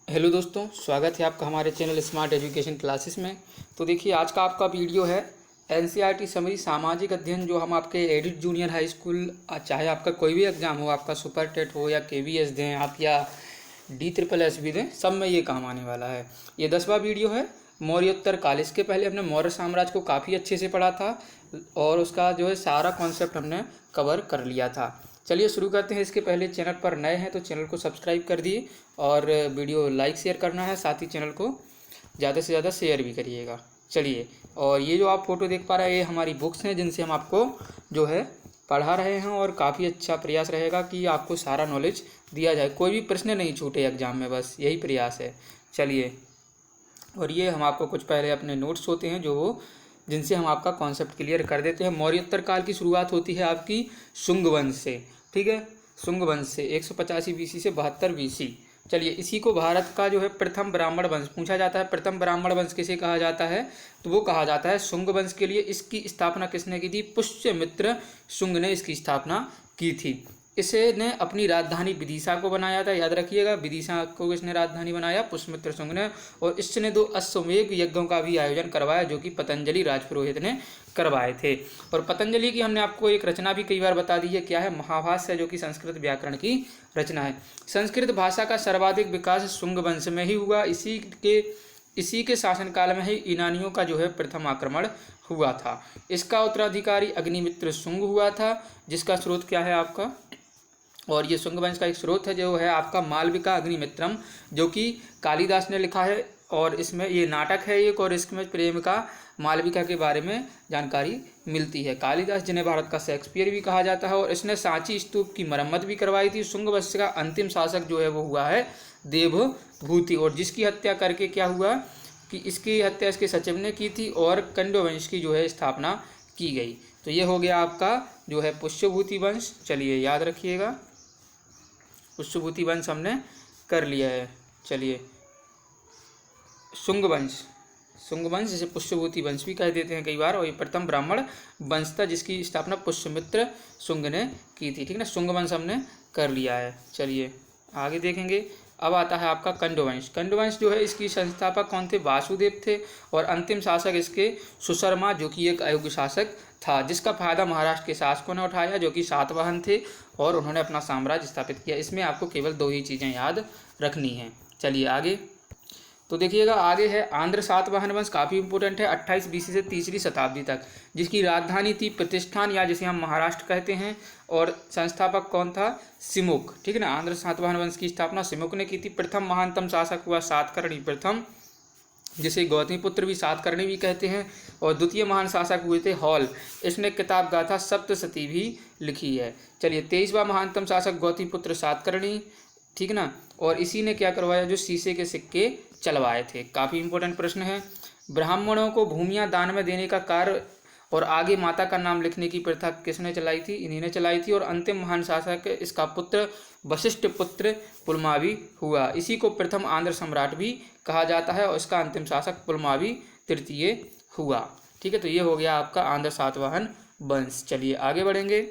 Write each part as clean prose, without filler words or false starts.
Hello दोस्तों, स्वागत है आपका हमारे चैनल स्मार्ट एजुकेशन क्लासेस में। तो देखिए, आज का आपका वीडियो है एनसीईआरटी समरी सामाजिक अध्ययन, जो हम आपके एडिट जूनियर हाई स्कूल, चाहे आपका कोई भी एग्ज़ाम हो, आपका सुपर टेट हो या केवीएस दें आप या DSSS भी दें, सब में ये काम आने वाला है। ये 10वां वीडियो है मौर्योत्तर काल। इसके पहले हमने मौर्य साम्राज्य को काफ़ी अच्छे से पढ़ा था और उसका जो है सारा कॉन्सेप्ट हमने कवर कर लिया था। चलिए शुरू करते हैं। इसके पहले चैनल पर नए हैं तो चैनल को सब्सक्राइब कर दिए और वीडियो लाइक शेयर करना है, साथ ही चैनल को ज़्यादा से ज़्यादा शेयर भी करिएगा। चलिए, और ये जो आप फोटो देख पा रहे हैं, ये हमारी बुक्स हैं जिनसे हम आपको जो है पढ़ा रहे हैं और काफ़ी अच्छा प्रयास रहेगा कि आपको सारा नॉलेज दिया जाए, कोई भी प्रश्न नहीं छूटे एग्जाम में, बस यही प्रयास है। चलिए, और ये हम आपको कुछ पहले अपने नोट्स होते हैं जो वो जिनसे हम आपका कॉन्सेप्ट क्लियर कर देते हैं। मौर्योत्तर काल की शुरुआत होती है आपकी शुंग वंश से, ठीक है, शुंग वंश से 185 BC से 72 BC। चलिए, इसी को भारत का जो है प्रथम ब्राह्मण वंश पूछा जाता है। प्रथम ब्राह्मण वंश किसे कहा जाता है? तो वो कहा जाता है शुंग वंश के लिए। इसकी स्थापना किसने की थी? पुष्यमित्र शुंग ने इसकी स्थापना की थी। इसने अपनी राजधानी विदिशा को बनाया था, याद रखिएगा, विदिशा को किसने राजधानी बनाया? पुष्यमित्र शुंग ने। और इसने 2 अश्वमेध यज्ञों का भी आयोजन करवाया जो कि पतंजलि राजपुरोहित ने करवाए थे। और पतंजलि की हमने आपको एक रचना भी कई बार बता दी है, क्या है? महाभाष्य, जो कि संस्कृत व्याकरण की रचना है। संस्कृत भाषा का सर्वाधिक विकास शुंग वंश में ही हुआ। इसी के शासनकाल में ही ईनानियों का जो है प्रथम आक्रमण हुआ था। इसका उत्तराधिकारी अग्निमित्र शुंग हुआ था, जिसका स्रोत क्या है आपका? और ये शुंग वंश का एक स्रोत है जो है आपका मालविका अग्निमित्रम, जो कि कालिदास ने लिखा है। और इसमें ये नाटक है एक, और इसमें प्रेम का मालविका के बारे में जानकारी मिलती है। कालिदास, जिन्हें भारत का शेक्सपियर भी कहा जाता है, और इसने सांची स्तूप की मरम्मत भी करवाई थी। शुंग वंश का अंतिम शासक जो है वो हुआ है देवभूति, और जिसकी हत्या करके क्या हुआ कि इसकी हत्या इसके सचिव ने की थी और कण्व वंश की जो है स्थापना की गई। तो ये हो गया आपका जो है पुष्यभूति वंश। चलिए, याद रखिएगा, पुष्यभूति वंश हमने कर लिया है। चलिए, शुंग वंश जिसे पुष्यभूति वंश भी कह देते हैं कई बार, और ये प्रथम ब्राह्मण वंश था जिसकी स्थापना पुष्यमित्र शुंग ने की थी, ठीक ना। शुंग वंश हमने कर लिया है। चलिए आगे देखेंगे। अब आता है आपका कंडवंश। कंडवंश जो है इसकी संस्थापक कौन थे? वासुदेव थे। और अंतिम शासक इसके सुशर्मा, जो कि एक अयोग्य शासक था, जिसका फायदा महाराष्ट्र के शासकों ने उठाया, जो कि सातवाहन थे, और उन्होंने अपना साम्राज्य स्थापित किया। इसमें आपको केवल 2 ही चीज़ें याद रखनी हैं। चलिए आगे तो देखिएगा, आगे है आंध्र सातवाहन वंश, काफ़ी इंपॉर्टेंट है, 28 BC से 3री शताब्दी तक, जिसकी राजधानी थी प्रतिष्ठान, या जिसे हम महाराष्ट्र कहते हैं। और संस्थापक कौन था? सिमुक, ठीक है ना। आंध्र सातवाहन वंश की स्थापना सिमुक ने की थी। प्रथम महानतम शासक हुआ सातकर्णी प्रथम, जिसे गौतमीपुत्र भी सातकर्णी भी कहते हैं। और द्वितीय महान शासक हुए थे हॉल। इसने किताब गाथा सप्तशती भी लिखी है। चलिए, 23वां महानतम शासक गौतमीपुत्र सातकर्णी, ठीक ना। और इसी ने क्या करवाया? जो शीशे के सिक्के चलवाए थे। काफ़ी इंपॉर्टेंट प्रश्न है। ब्राह्मणों को भूमियाँ दान में देने का कार्य और आगे माता का नाम लिखने की प्रथा किसने चलाई थी? इन्हीं ने चलाई थी। और अंतिम महान शासक इसका पुत्र वशिष्ठ पुत्र पुलमावी हुआ। इसी को प्रथम आंध्र सम्राट भी कहा जाता है, और इसका अंतिम शासक पुलमावी तृतीय हुआ, ठीक है। तो ये हो गया आपका आंध्र सातवाहन वंश। चलिए आगे बढ़ेंगे।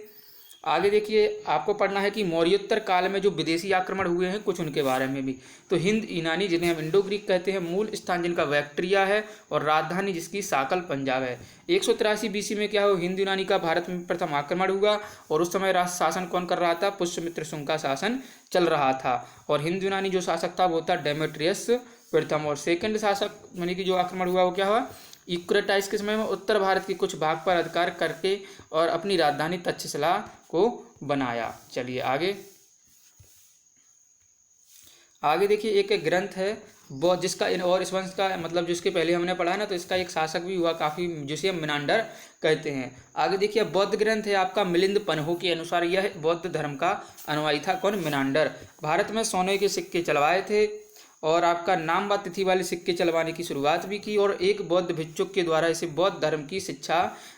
आगे देखिए, आपको पढ़ना है कि मौर्योत्तर काल में जो विदेशी आक्रमण हुए हैं कुछ उनके बारे में भी। तो हिंद ईनानी, जिन्हें हम इंडो ग्रीक कहते हैं, मूल स्थान जिनका बैक्ट्रिया है, और राजधानी जिसकी साकल पंजाब है। 183 BC में क्या हो? हिंद यूनानी का भारत में प्रथम आक्रमण हुआ, और उस समय राष्ट्र शासन कौन कर रहा था? पुष्यमित्र शुंग का शासन चल रहा था। और हिंद यूनानी जो शासक था वो था डेमेट्रियस प्रथम। और सेकंड शासक यानी कि जो आक्रमण हुआ वो क्या हुआ? यूक्रेटाइस के समय में उत्तर भारत के कुछ भाग पर अधिकार करके और अपनी राजधानी तक्षशिला को बनाया। चलिए आगे देखिए, एक ग्रंथ है बौद्ध, जिसका और इस वंश का मतलब जिसके पहले हमने पढ़ा ना, तो इसका एक शासक भी हुआ काफ़ी, जिसे हम मिनांडर कहते हैं। आगे देखिए, बौद्ध ग्रंथ है आपका मिलिंद पन्हो के अनुसार यह बौद्ध धर्म का अनुयायी था। कौन? मिनांडर। भारत में सोने के सिक्के चलवाए थे, और आपका नाम व तिथि वाले सिक्के चलवाने की शुरुआत भी की। और एक बौद्ध भिक्षुक के द्वारा इसे बौद्ध धर्म की शिक्षा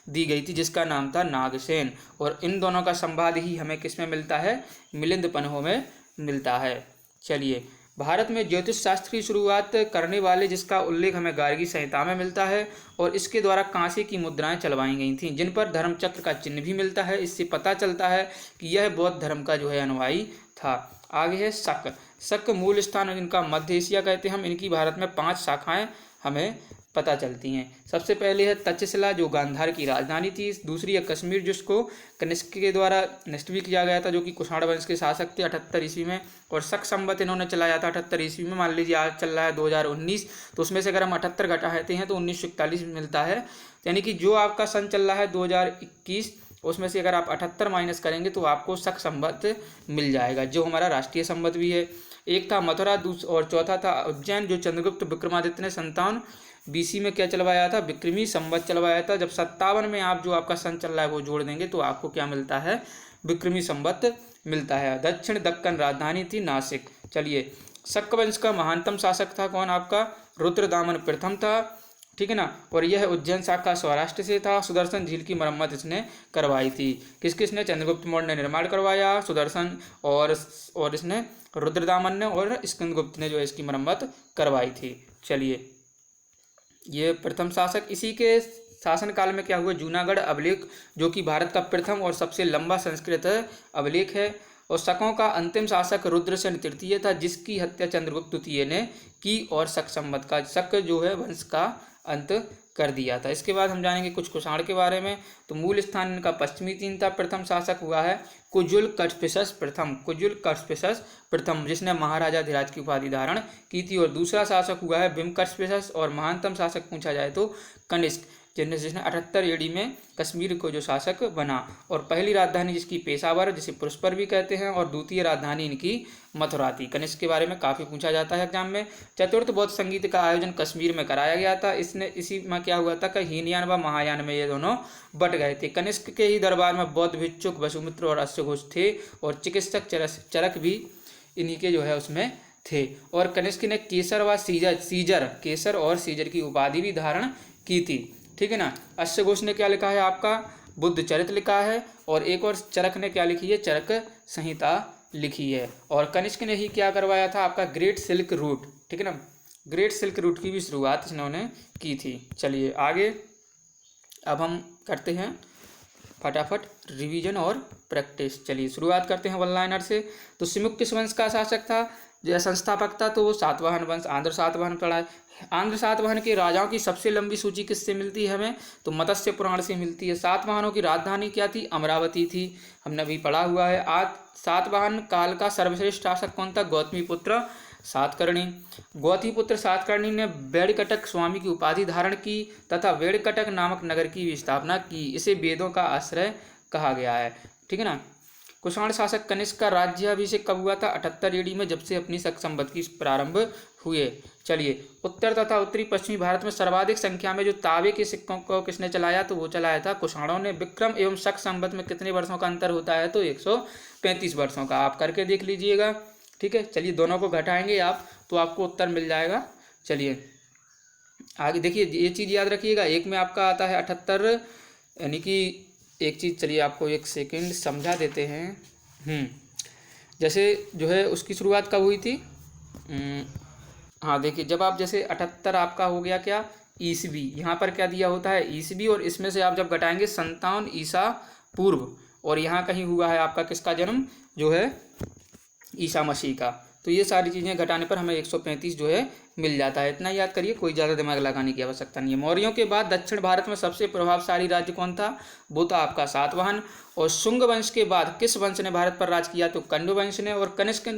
दी गई थी, जिसका नाम था नागसेन। और इन दोनों का संवाद ही हमें किस में मिलता है? मिलिंद पन्हो में मिलता है। चलिए, भारत में ज्योतिष शास्त्र की शुरुआत करने वाले, जिसका उल्लेख हमें गार्गी संहिता में मिलता है, और इसके द्वारा कांसे की मुद्राएं चलवाई गई थीं, जिन पर धर्मचक्र का चिन्ह भी मिलता है। इससे पता चलता है कि यह बौद्ध धर्म का जो है अनुयायी था। आगे है शक। शक मूल स्थान इनका मध्य एशिया कहते हैं हम। इनकी भारत में 5 शाखाएं हमें पता चलती हैं। सबसे पहले है तक्षशिला जो गांधार की राजधानी थी। दूसरी है कश्मीर जिसको कनिष्क के द्वारा नष्ट भी किया गया था, जो कि कुषाण वंश के शासक थे 78 ईस्वी में। और शक संवत इन्होंने चलाया था 78 ईस्वी में। मान लीजिए आज चल रहा है 2019, तो उसमें से अगर हम 78 घटाते हैं तो 1941 मिलता है। यानी कि जो आपका सन चल रहा है 2021, उसमें से अगर आप 78 माइनस करेंगे तो आपको शक संवत मिल जाएगा, जो हमारा राष्ट्रीय संवत भी है। एक था मथुरा और चौथा था उज्जैन, जो चंद्रगुप्त विक्रमादित्य ने 57 BC में क्या चलवाया था, विक्रमी संवत चलवाया था। जब 57 में आप जो आपका सन चल रहा है वो जोड़ देंगे तो आपको क्या मिलता है, विक्रमी संवत मिलता है। दक्षिण दक्कन राजधानी थी नासिक। चलिए, शक वंश का महानतम शासक था कौन, आपका रुद्रदामन प्रथम था, ठीक है ना। और यह उज्जैन शाखा सौराष्ट्र से था। सुदर्शन झील की मरम्मत इसने करवाई थी। किस किसने, चंद्रगुप्त मौर्य ने निर्माण करवाया, सुदर्शन और इसने रुद्रदामन ने, और स्कंदगुप्त ने जो है इसकी मरम्मत करवाई थी। चलिए, ये प्रथम शासक। इसी के शासनकाल में क्या हुआ, जूनागढ़ अभिलेख, जो कि भारत का प्रथम और सबसे लंबा संस्कृत अभिलेख है। और शकों का अंतिम शासक रुद्रसेन तृतीय था, जिसकी हत्या चंद्रगुप्त द्वितीय ने की और शक संवत का, शक जो है वंश का अंत कर दिया था। इसके बाद हम जानेंगे कुछ कुषाण के बारे में। तो मूल स्थान इनका पश्चिमी चीन था। प्रथम शासक हुआ है कुजुल कटपिशस प्रथम, कुजुल कटपिशस प्रथम, जिसने महाराजा धीराज की उपाधि धारण की थी। और दूसरा शासक हुआ है बिम कटपिशस। और महानतम शासक पूछा जाए तो कनिष्क, जिसने 78 AD में कश्मीर को जो शासक बना। और पहली राजधानी जिसकी पेशावर, जिसे पुष्पर भी कहते हैं, और द्वितीय राजधानी इनकी मथुरा थी। कनिष्क के बारे में काफ़ी पूछा जाता है एग्जाम में। चतुर्थ बौद्ध संगीत का आयोजन कश्मीर में कराया गया था। इसी में क्या हुआ था कि हीनयान व महायान में ये दोनों बट गए थे। कनिष्क के ही दरबार में बौद्ध भिक्षुक वसुमित्र और अश्वघोष थे, और चिकित्सक चरक भी इन्हीं के जो है उसमें थे। और कनिष्क ने केसर व केसर और सीजर की उपाधि भी धारण की थी, ठीक है ना। अश्वघोष ने क्या लिखा है, आपका बुद्ध चरित्र लिखा है। और एक और चरक ने क्या लिखी है, चरक संहिता लिखी है। और कनिष्क ने ही क्या करवाया था, आपका ग्रेट सिल्क रूट, ठीक है ना। ग्रेट सिल्क रूट की भी शुरुआत इन्होंने की थी। चलिए आगे, अब हम करते हैं फटाफट रिवीजन और प्रैक्टिस। चलिए शुरुआत करते हैं वन लाइनर से। तो सिमुक किस वंश का शासक था, जो संस्थापक था, तो वो सातवाहन वंश, आंध्र सातवाहन पड़ा है। आंध्र सातवाहन के राजाओं की सबसे लंबी सूची किससे मिलती है हमें, तो मत्स्य पुराण से मिलती है। सातवाहनों की राजधानी क्या थी, अमरावती थी, हमने अभी पढ़ा हुआ है। आज सातवाहन काल का सर्वश्रेष्ठ शासक कौन था, गौतमीपुत्र सातकर्णी। गौतमीपुत्र सातकर्णी ने वेड़कटक स्वामी की उपाधि धारण की तथा वेड़कटक नामक नगर की भी स्थापना की। इसे वेदों का आश्रय कहा गया है, ठीक है ना। कुषाण शासक कनिष्क का राज्याभिषेक कब हुआ था, 78 AD में, जब से अपनी शक संवत की प्रारंभ हुए। चलिए, उत्तर तथा उत्तरी पश्चिमी भारत में सर्वाधिक संख्या में जो तांबे के सिक्कों को किसने चलाया, तो वो चलाया था कुषाणों ने। विक्रम एवं शक संवत में कितने वर्षों का अंतर होता है, तो 135 वर्षों का। आप करके देख लीजिएगा, ठीक है। चलिए, दोनों को घटाएंगे आप तो आपको उत्तर मिल जाएगा। चलिए आगे देखिए, ये चीज़ याद रखिएगा, एक में आपका आता है 78, यानी कि एक चीज़, चलिए आपको एक सेकंड समझा देते हैं। जैसे जो है उसकी शुरुआत कब हुई थी, हाँ देखिए, जब आप जैसे 78 आपका हो गया क्या, ईसवी, यहाँ पर क्या दिया होता है, ईसवी, और इसमें से आप जब घटाएंगे 57 ईसा पूर्व, और यहाँ कहीं हुआ है आपका किसका जन्म, जो है ईसा मसीह का। तो ये सारी चीज़ें घटाने पर हमें 135 जो है मिल जाता है। इतना याद करिए, कोई ज़्यादा दिमाग लगाने की आवश्यकता नहीं है। मौर्यों के बाद दक्षिण भारत में सबसे प्रभावशाली राज्य कौन था, वो था आपका सातवाहन। और शुंग वंश के बाद किस वंश ने भारत पर राज किया, तो कण्व वंश ने। और कनिष्क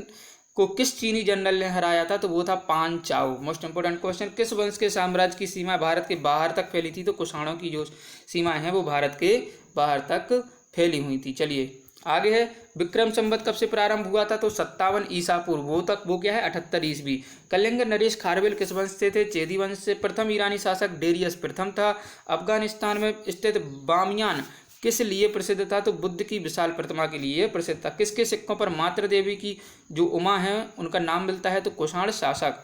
को किस चीनी जनरल ने हराया था, तो वो था पान चाओ। मोस्ट इंपोर्टेंट क्वेश्चन, किस वंश के साम्राज्य की सीमा भारत के बाहर तक फैली थी, तो कुषाणों की जो सीमाएं हैं वो भारत के बाहर तक फैली हुई थी। चलिए आगे है, विक्रम संवत कब से प्रारंभ हुआ था, तो 57 ईसा पूर्व, वो क्या है 78 ईस्वी। कलिंग नरेश खारवेल किस वंश से थे, चेदी वंश से। प्रथम ईरानी शासक डेरियस प्रथम था। अफगानिस्तान में स्थित बामियान किस लिए प्रसिद्ध था, तो बुद्ध की विशाल प्रतिमा के लिए प्रसिद्ध था। किसके सिक्कों पर मातृ देवी की जो उमा है उनका नाम मिलता है, तो कुषाण शासक।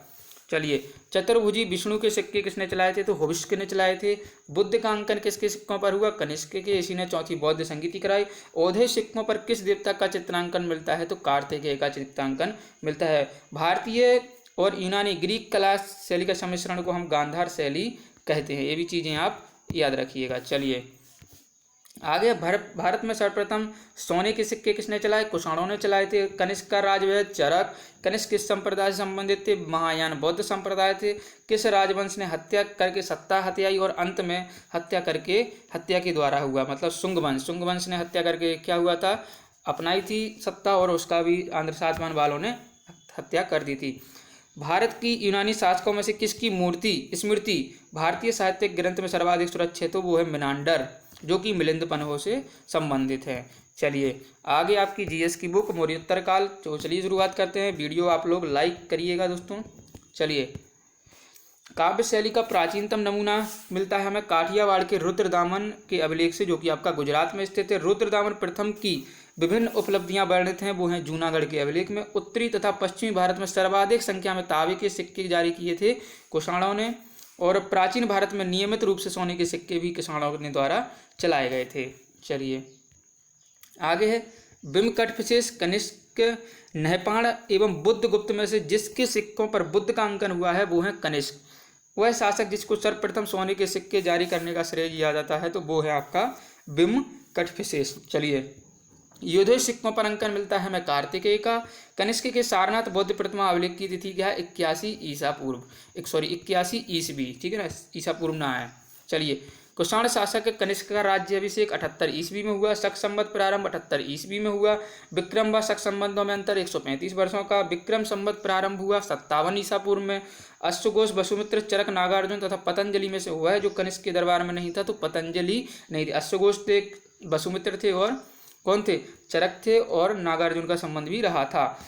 चलिए, चतुर्भुजी विष्णु के सिक्के किसने चलाए थे, तो हुविष्क ने चलाए थे। बुद्ध का अंकन किसके सिक्कों पर हुआ, कनिष्क के, इसी ने चौथी बौद्ध संगीति कराई। औधे सिक्कों पर किस देवता का चित्रांकन मिलता है, तो कार्तिकेय का चित्रांकन मिलता है। भारतीय और यूनानी ग्रीक कला शैली का सम्मिश्रण को हम गांधार शैली कहते हैं। ये भी चीज़ें आप याद रखिएगा। चलिए आगे भारत में सर्वप्रथम सोने के सिक्के किसने चलाए? कुषाणों ने चलाए थे। कनिष्क का राजवंश चरक। कनिष्क किस संप्रदाय से संबंधित थे? महायान बौद्ध संप्रदाय थे। किस राजवंश ने हत्या करके सत्ता हत्याई और अंत में हत्या के द्वारा हुआ, मतलब शुंग वंश ने हत्या करके क्या हुआ था, अपनाई थी सत्ता और उसका भी आंध्र सातवाहन वालों ने हत्या कर दी थी। भारत की यूनानी शासकों में से किसकी स्मृति भारतीय साहित्यिक ग्रंथ में सर्वाधिक सुरक्षित हो? वो है मिनांडर, जो कि मिलिंद पन्हों से संबंधित है। चलिए आगे आपकी जीएस की बुक मौर्योत्तर काल, तो चलिए शुरुआत करते हैं। वीडियो आप लोग लाइक करिएगा दोस्तों। चलिए, काव्य शैली का प्राचीनतम नमूना मिलता है हमें काठियावाड़ के रुद्रदामन के अभिलेख से, जो कि आपका गुजरात में स्थित है। रुद्रदामन प्रथम की विभिन्न उपलब्धियां वर्णित हैं, वो हैं जूनागढ़ के अभिलेख में। उत्तरी तथा पश्चिमी भारत में सर्वाधिक संख्या में तांबे के सिक्के जारी किए थे कुषाणों ने, और प्राचीन भारत में नियमित रूप से सोने के सिक्के भी कुषाणों ने द्वारा चलाए गए थे। चलिए आगे है बिम्बकटविशेष कनिष्क नहपाण एवं बुद्ध गुप्त में से जिसके सिक्कों पर बुद्ध का अंकन हुआ है वो है कनिष्क। वह शासक जिसको सर्वप्रथम सोने के सिक्के जारी करने का श्रेय दिया जाता है तो वो है आपका बिम्बकटविशेष। चलिए, योधे सिक्कों पर अंकन मिलता है हमें कार्तिकेय का। कनिष्क के सारनाथ बौद्ध प्रतिमा अभिलेख की तिथि क्या है? 81 ईसवी, ठीक है ना, ईसा पूर्व ना है। चलिए, कुषाण शासक कनिष्क का राज्य अभिषेक 78 ईस्वी में हुआ। शक संवत प्रारंभ 78 ईस्वी में हुआ। विक्रम व शक संबंधों में अंतर 135 वर्षों का। विक्रम संवत प्रारंभ हुआ 57 ईसा पूर्व में। अश्वघोष, वसुमित्र, चरक, नागार्जुन तथा पतंजलि में से हुआ है जो कनिष्क के दरबार में नहीं था, तो पतंजलि नहीं थे। अश्वघोष थे, वसुमित्र थे और कौन थे? चरक थे, और नागार्जुन का संबंध भी रहा था।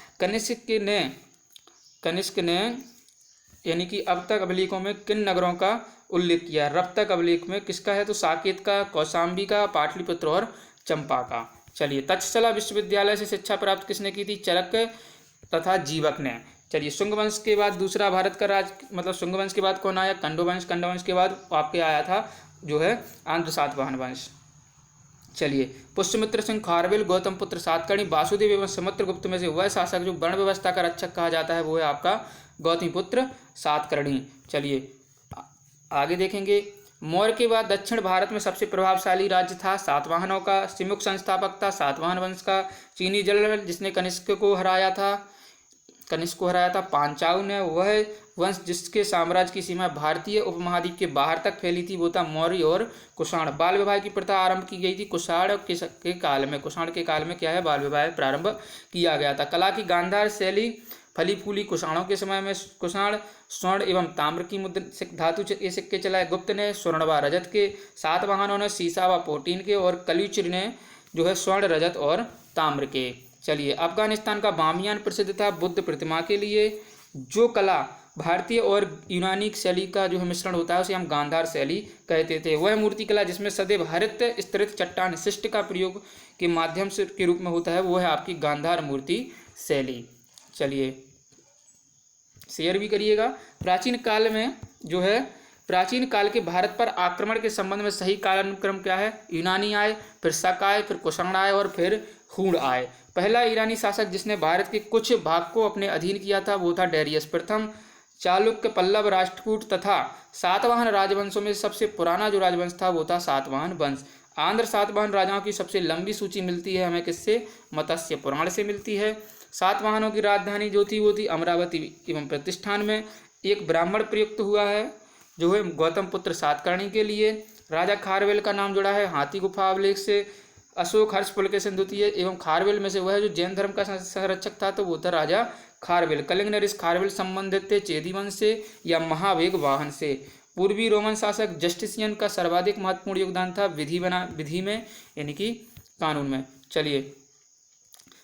कनिष्क ने यानी कि अब तक अभिलेखों में किन नगरों का उल्लेख किया? रब तक अभिलेख में किसका है? तो साकेत का, कौशाम्बी का, पाटलिपुत्र और चंपा का। चलिए, तक्षशिला विश्वविद्यालय से शिक्षा प्राप्त किसने की थी? चरक तथा जीवक ने। चलिए, शुंगवंश के बाद दूसरा भारत का राज, मतलब शुंगवंश के बाद कौन आया? कंडोवंश। कंडोवंश के बाद आपके आया था जो है आंध्र सातवाहन वंश। चलिए, पुष्यमित्र सिंह खारवेल, गौतम पुत्र सातकर्णी, वासुदेव एवं समुद्रगुप्त में से वह शासक जो वर्ण व्यवस्था का रक्षक कहा जाता है वो है आपका गौतमीपुत्र सातकर्णी। चलिए आगे देखेंगे, मौर्य के बाद दक्षिण भारत में सबसे प्रभावशाली राज्य था सातवाहनों का। सिमुक संस्थापक था सातवाहन वंश का। चीनी जनरल जिसने कनिष्क को हराया था पांचाल ने। वह वंश जिसके साम्राज्य की सीमा भारतीय उपमहाद्वीप के बाहर तक फैली थी वो था मौर्य और कुषाण। बाल विवाह की प्रथा आरंभ की गई थी कुषाण के काल में क्या है? बाल विवाह प्रारंभ किया गया था। कला की गांधार शैली फली फूली कुषाणों के समय में। कुषाण स्वर्ण एवं ताम्र की मुद्रित धातु ये सिक्के चलाए। गुप्त ने स्वर्ण व रजत के, सातवाहनों ने सीसा व पोटीन के, और कलुच ने जो है स्वर्ण, रजत और ताम्र के। चलिए, अफगानिस्तान का बामियान प्रसिद्ध था बुद्ध प्रतिमा के लिए। जो कला भारतीय और यूनानी शैली का जो है मिश्रण होता है उसे हम गांधार शैली कहते थे। वह मूर्ति कला जिसमें सदैव हरित स्तरित चट्टान शिष्ट का प्रयोग के माध्यम से के रूप में होता है वो है आपकी गांधार मूर्ति शैली। चलिए शेयर भी करिएगा। प्राचीन काल के भारत पर आक्रमण के संबंध में सही कालानुक्रम क्या है? यूनानी आए, फिर शक आए, फिर कुषाण आए और फिर हूण आए। पहला ईरानी शासक जिसने भारत के कुछ भाग को अपने अधीन किया था वो था डेरियस प्रथम। चालुक्य, पल्लव, राष्ट्रकूट तथा सातवाहन राजवंशों में सबसे पुराना जो राजवंश था वो था सातवाहन वंश। आंध्र सातवाहन राजाओं की सबसे लंबी सूची मिलती है हमें किससे? मत्स्य पुराण से मिलती है। सातवाहनों की राजधानी जो थी वो थी अमरावती एवं प्रतिष्ठान में। एक ब्राह्मण प्रयुक्त हुआ है जो है गौतम पुत्र सातकर्णी के लिए। राजा खारवेल का नाम जुड़ा है हाथी गुफा अभिलेख से। अशोक, हर्ष, पुलकेशिन द्वितीय एवं खारवेल में से वह जो जैन धर्म का संरक्षक था तो वो था राजा खारवेल। कलिंग नरेश खारवेल संबंधित थे चेदी वंश से या महावेग वाहन से। पूर्वी रोमन शासक जस्टिसियन का सर्वाधिक महत्वपूर्ण योगदान था विधि में यानी कि कानून में। चलिए,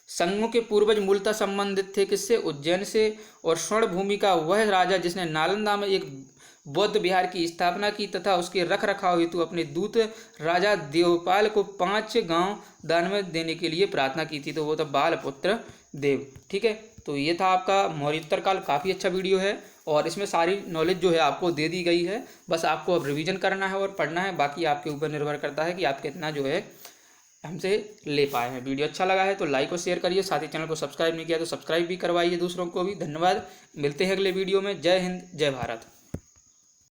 संघों के पूर्वज मूलतः संबंधित थे किससे? उज्जैन से। और स्वर्ण भूमि का वह राजा जिसने नालंदा में एक बौद्ध विहार की स्थापना की तथा उसके रख रखाव हेतु अपने दूत राजा देवपाल को 5 गांव दान में देने के लिए प्रार्थना की थी, तो वो था बालपुत्र देव। ठीक है, तो ये था आपका मौर्योत्तर काल। काफ़ी अच्छा वीडियो है और इसमें सारी नॉलेज जो है आपको दे दी गई है। बस आपको अब रिवीजन करना है और पढ़ना है, बाकी आपके ऊपर निर्भर करता है कि आप कितना जो है हमसे ले पाए हैं। वीडियो अच्छा लगा है तो लाइक और शेयर करिए, साथ ही चैनल को सब्सक्राइब नहीं किया तो सब्सक्राइब भी करवाइए दूसरों को भी। धन्यवाद, मिलते हैं अगले वीडियो में। जय हिंद, जय भारत।